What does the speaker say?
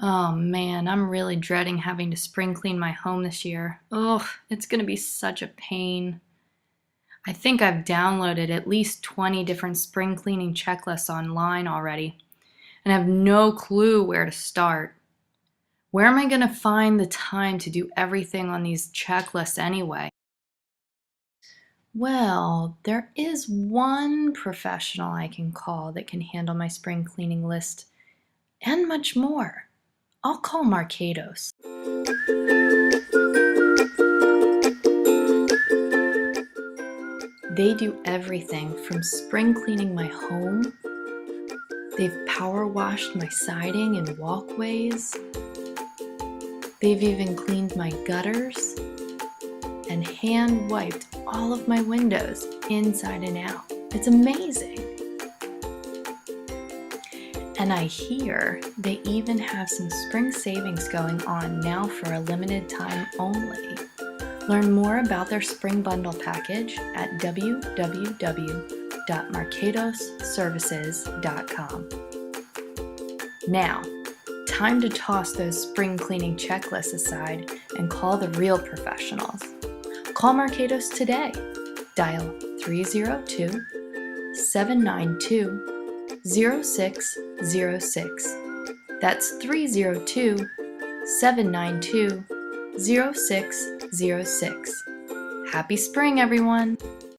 Oh man, I'm really dreading having to spring clean my home this year. Ugh, it's gonna be such a pain. I think I've downloaded at least 20 different spring cleaning checklists online already, and have no clue where to start. Where am I gonna find the time to do everything on these checklists anyway? Well, there is one professional I can call that can handle my spring cleaning list and much more. I'll call Markados. They do everything from spring cleaning my home. They've power washed my siding and walkways. They've even cleaned my gutters and hand wiped all of my windows inside and out. It's amazing. And I hear they even have some spring savings going on now for a limited time only. Learn more about their spring bundle package at www.markadosservices.com. Now, time to toss those spring cleaning checklists aside and call the real professionals. Call Markados today. Dial 302-792-0606. That's 302-792-0606. Happy spring, everyone!